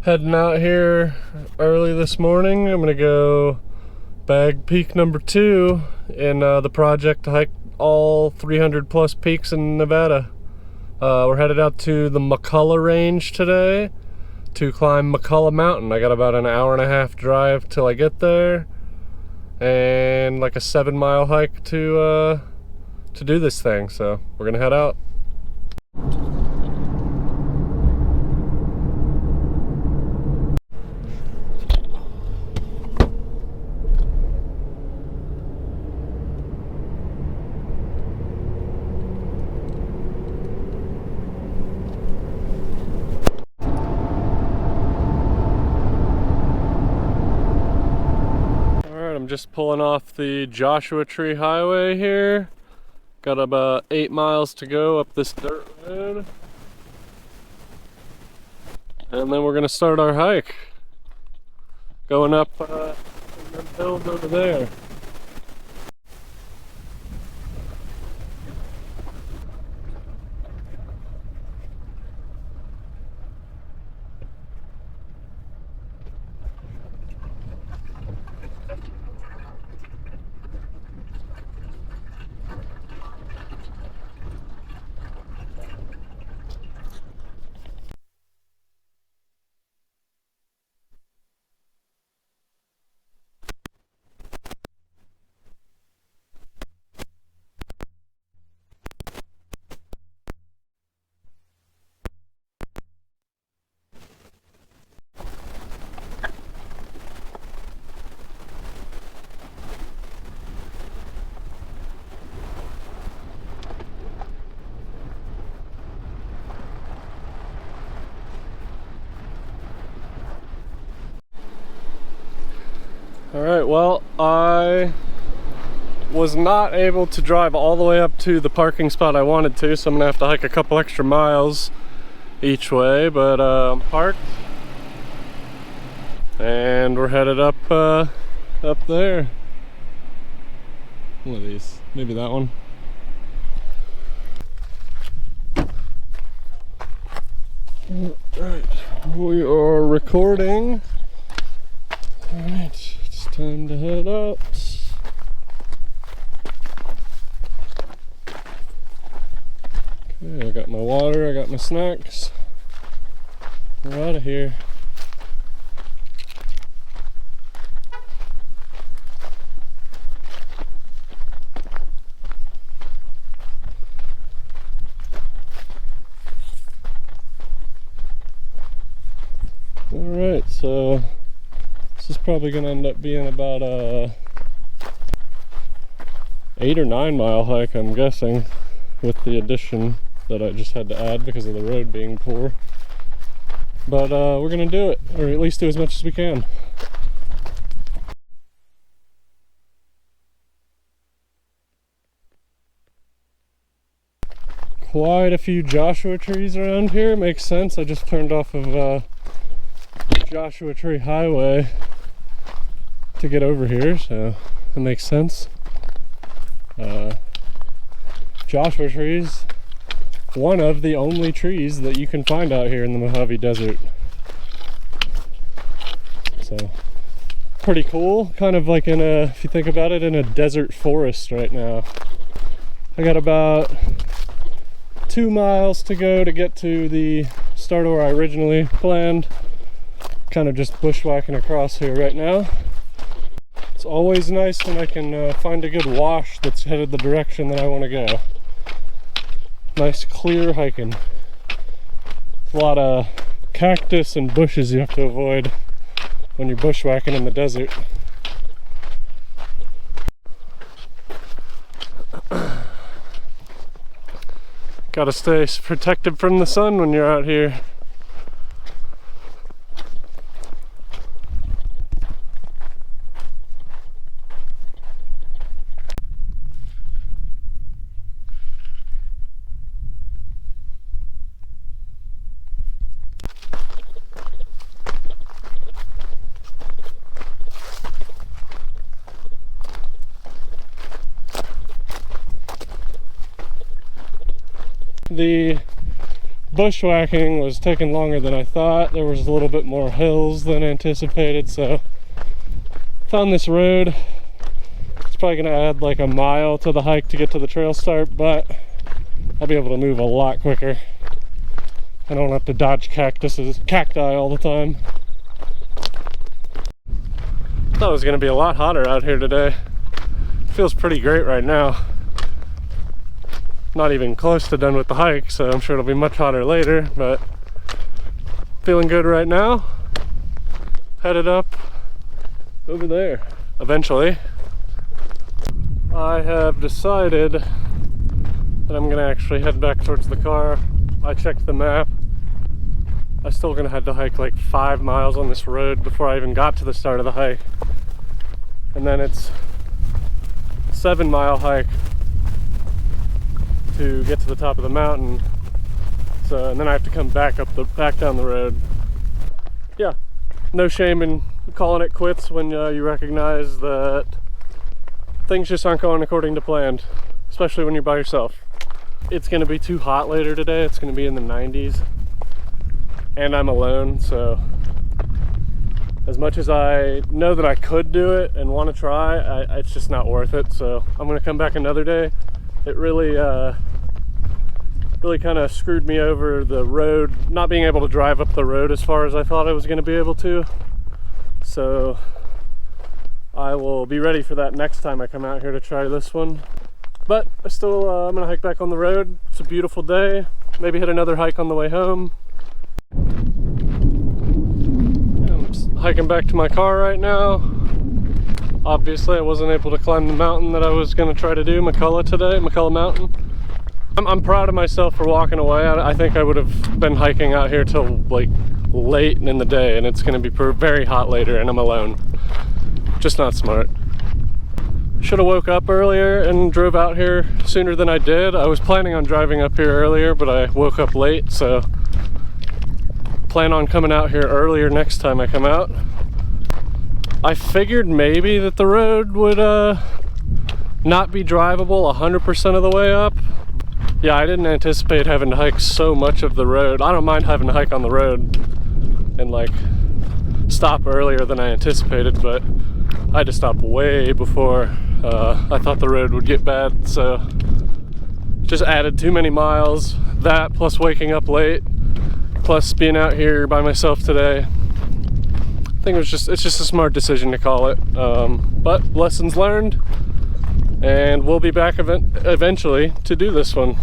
Heading out here early this morning. I'm gonna go bag peak number 2 in the project to hike all 300 plus peaks in Nevada. We're headed out to the McCullough range today to climb McCullough Mountain. I got about an hour-and-a-half drive till I get there, and like a 7-mile hike to do this thing. So we're gonna head out. I'm just pulling off the Joshua Tree Highway here. Got about 8 miles to go up this dirt road. And then we're gonna start our hike. Going up the hills over there. Alright, well, I was not able to drive all the way up to the parking spot I wanted to, so I'm gonna have to hike a couple extra miles each way, but I'm parked and we're headed up there. One of these, maybe that one. Alright, we are recording. Alright. Time to head up. Okay, I got my water, I got my snacks. We're out of here. Alright, so this is probably going to end up being about a 8 or 9 mile hike, I'm guessing, with the addition that I just had to add because of the road being poor. But we're going to do it, or at least do as much as we can. Quite a few Joshua trees around here. Makes sense. I just turned off of Joshua Tree Highway to get over here, so that makes sense. Joshua trees, one of the only trees that you can find out here in the Mojave Desert. So pretty cool, kind of like in a, if you think about it, in a desert forest right now. I got about 2 miles to go to get to the start where I originally planned. Kind of just bushwhacking across here right now. It's always nice when I can find a good wash that's headed the direction that I want to go. Nice clear hiking. A lot of cactus and bushes you have to avoid when you're bushwhacking in the desert. Gotta stay protected from the sun when you're out here. The bushwhacking was taking longer than I thought. There was a little bit more hills than anticipated, so found this road. It's probably gonna add like a mile to the hike to get to the trail start, but I'll be able to move a lot quicker. I don't have to dodge cacti all the time. Thought it was gonna be a lot hotter out here today. Feels pretty great right now. Not even close to done with the hike, so I'm sure it'll be much hotter later, but feeling good right now. Headed up over there. Eventually, I have decided that I'm gonna actually head back towards the car. I checked the map. I'm still gonna have to hike like 5 miles on this road before I even got to the start of the hike. And then it's a 7-mile hike to get to the top of the mountain. So, and then I have to come back down the road. Yeah, no shame in calling it quits when you recognize that things just aren't going according to plan, especially when you're by yourself. It's gonna be too hot later today. It's gonna be in the 90s, and I'm alone, so as much as I know that I could do it and want to try, it's just not worth it. So I'm gonna come back another day. It really kind of screwed me over the road, not being able to drive up the road as far as I thought I was going to be able to. So I will be ready for that next time I come out here to try this one. But I still, I'm gonna hike back on the road. It's a beautiful day. Maybe hit another hike on the way home. I'm just hiking back to my car right now. Obviously, I wasn't able to climb the mountain that I was gonna try to do, McCullough today, McCullough Mountain. I'm proud of myself for walking away. I think I would have been hiking out here till like late in the day, and it's gonna be very hot later, and I'm alone. Just not smart. Should have woke up earlier and drove out here sooner than I did. I was planning on driving up here earlier, but I woke up late, so plan on coming out here earlier next time I come out. I figured maybe that the road would not be drivable 100% of the way up. Yeah, I didn't anticipate having to hike so much of the road. I don't mind having to hike on the road and like stop earlier than I anticipated, but I had to stop way before I thought the road would get bad, so just added too many miles. That plus waking up late, plus being out here by myself today. I think it's just a smart decision to call it. But lessons learned, and we'll be back eventually to do this one.